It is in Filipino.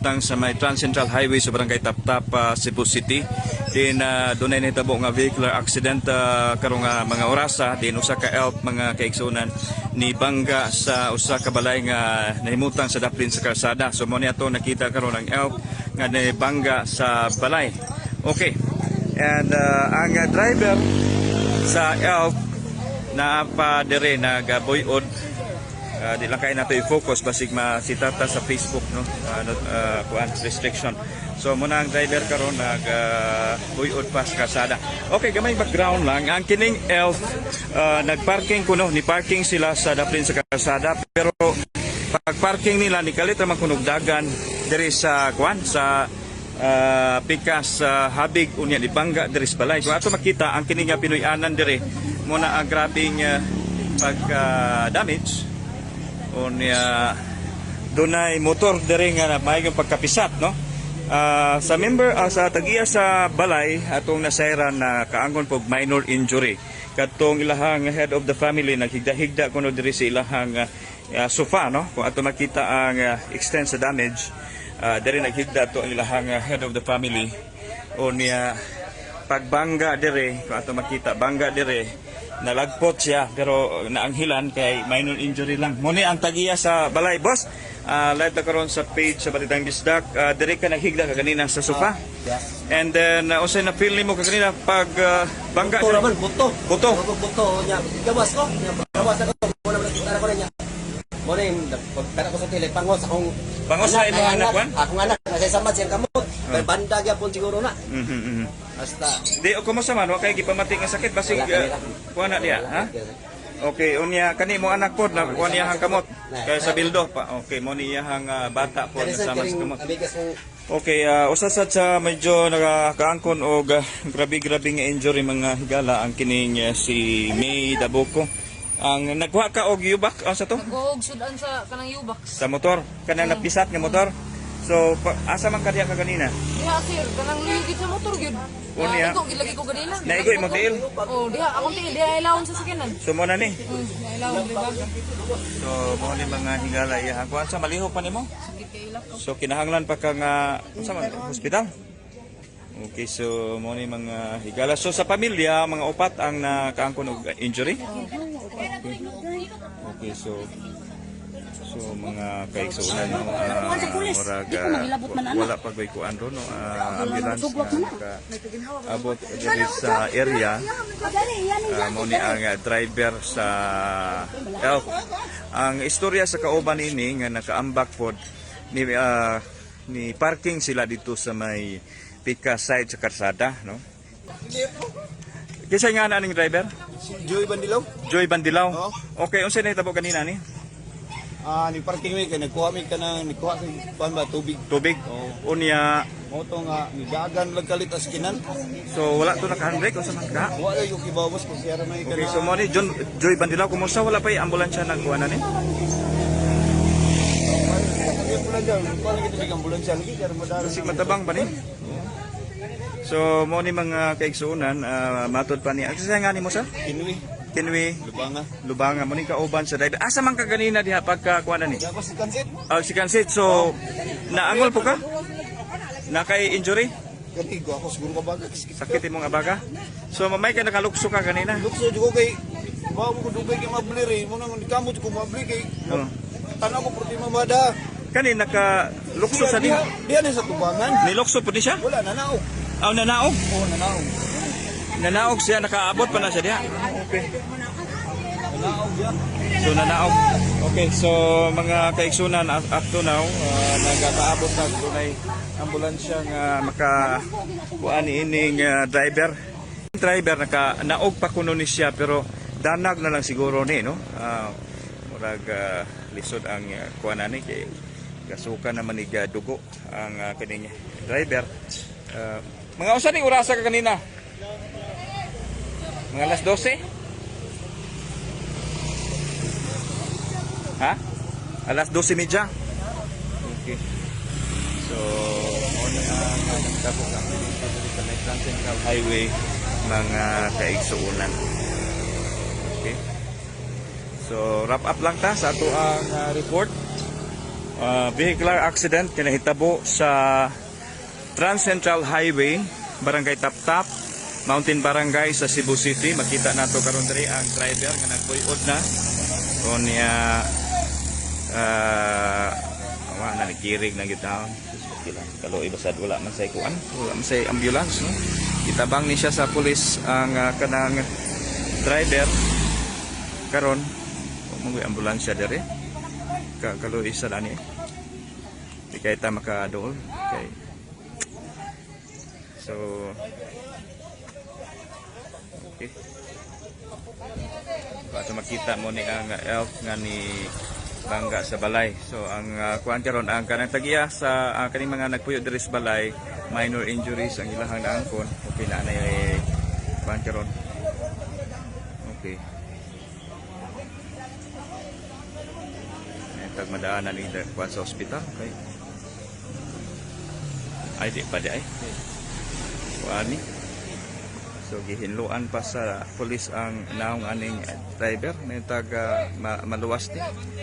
tang sa may Trans Central Highway sa Barangay Taptap, Cebu City. Din dunay nahitabo nga vehicular accident karong mga orasa din usa ka elf mga kaigsunan ni bangga sa usa ka balay nga nahimutang sa daplin sa kalsada. So mo ni ato nakita karon ang elf nga nabangga sa balay. Okay. And ang driver sa elf na pa dire nagabuyod. Di lang kayo nato i-focus basig masitata sa Facebook, no? Restriction. So muna ang driver karon nag-buyod pa sa kalsada. Okay, gamay background lang. Ang kining elf nagparking kuno, ni parking sila sa daplin sa kalsada, pero pag parking nila ni kalit man kunog dagan diri sa sa pikas habig unya ni bangga diri sa balay. Kung ato makita ang kining Pinoy-anan diri muna ang grabing pag damage unya dunay motor diri nga maayong pagkapisat, no? Sa member sa tagiya sa balay atong nasayran na kaanggon pog minor injury katong ilahang head of the family naghigda-higda kuno diri sa ilahang sofa, no? Kung ato makita ang extent sa damage diri naghigda to ang ilahang head of the family unya pagbangga diri kung ato makita bangga diri nalagpot siya pero naanghilan kay minor injury lang. Muni ang tagiya sa balay, boss. Live na karon sa page sa Balitang Bisdak. Dire ka naghigda ka kanina sa sofa. And then usay na feel nimo ka kanina pag bangga buto naman, buto. Buto. Buto nya. Gawas ko. Gawas ako. Mo na kita ko niya. Mo na pagtara ko sa tele pangos akong pangos sa imong anak wan. Akong anak nasa samad siyang kamot. Kay banda gyapon siguro na. Basta di o kumusta man wa kay gipamatik nga sakit basig kuha na diya, ha? Okay, unya kani mo anak pod na kuha niya hang kamot kay sa bildo pa. Okay, mo niya hang bata pod sama sa kamot. Okay, usa sad sa medyo nakakaangkon og grabe nga injury mga higala ang kining si May Dabuco. Ang nagkuha ka og yubak sa to? Nagkuha sudan sa kanang yubak sa motor, kanang napisat nga motor. So asa man kadiya ka kanina? Diha sir, kanang lugit sa motor gyud. Unya. Iko gilagi ko ganina. Naigo imong tiil? Oh, diha akong tiil diha ilawon sa sakyanan. So mo na ni. Diha ilawon diba? So mo ni mga higala iya. Kuan sa maliho pa nimo? Sakit kay ilak ko. So kinahanglan pa ka nga sa hospital. Okay, so mo ni mga higala. So sa pamilya mga upat ang nakaangkon og injury. Okay, so mga kaigsunan no wala pag may kuan ron no ambulance na abot diri sa area mo ni ang driver sa elf. Ang istorya sa kauban ini nga nakaambak pod ni parking sila dito sa may pika side sa karsada, no? Kisa nga aning driver? Si Joy Bandilaw. Joy Bandilaw. Oo. Okay, unsa nahitabo kanina ni? Ni parking mi kay nagkuha mi kanang nikuha sa kuan ba tubig. Tubig. Oo. Unya Mo to nga nigagan lang kalit as kinan. so wala to naka-handbrake o sa man ka? Wala yung kibawas ko siya may Okay, kana. so mo ni Joy Bandilaw kumusta wala pa ambulansya nagkuha na ni? Kaya pula dyan, kuha lang kita ambulansya lagi kaya madara. Sig matabang ba ni? So mo ni mga kaigsunan matod pa ni. Asa nga ni mo sa? Kinwi, Kinwi Lubanga. mo ni kauban sa driver. Asa man ka ganina diha pagka kuha na ni? Dapat si Kansit. Si Kansit, so naangol po ka? Na kay injury? Kanigo ako siguro ka baga. Sakit imong abaga? So mamay ka nakalukso ka kanina? Lukso jugo kay bawo ko dugay kay mablir mo nang kamot ko mablir kay Oh. tanaw ko perti mamada. Kani nakalukso sa diha. Diyan sa tubangan. Nilukso po di siya? Wala nanaog. Nanaog? Oo, nanaog. Nanaog siya, nakaabot pa na siya diha. Okay. Nanaog yan. So nanaog. Okay, so mga kaigsunan up to now, nagakaabot na dunay ambulansya nga makakuan ining driver. Driver naog pa kuno ni siya pero danag na lang siguro ni, no? Murag lisod ang kuan ani kay kasuka naman ni dugo ang kaning driver. Mga usa ning orasa ka kanina? Mga alas 12? Ha? Alas 12:30? Okay. So, on ang nagtabok ang sa Trans Central Highway mga kaigsuunan. Okay. So, wrap up lang ta sa ato ang report. Vehicular accident kinahitabo sa Trans Central Highway, Barangay Taptap, Mountain Barangay sa Cebu City. Makita nato karon diri ang driver nga nagpuyod na. O niya wala na nagirig na gitawon. Kaloy basad wala man say kuan, wala man say ambulance no. Kitabang ni siya sa pulis ang kanang driver karon mga ambulansya dere kaloy isa lani di kay ta makadool kay so okay para makita mo ni ang elf nga ni bangga sa balay. So ang kuan karon ang kanang tagiya sa kaning mga nagpuyo diri sa balay, minor injuries ang ilahang naangkon. Okay na na kuan karon. Okay. Tag madaanan ni kuan sa ospital kay. Ay di pa di ay. Kuan ni. So gihinluan pa sa pulis ang naong aning driver na taga maluwas ni.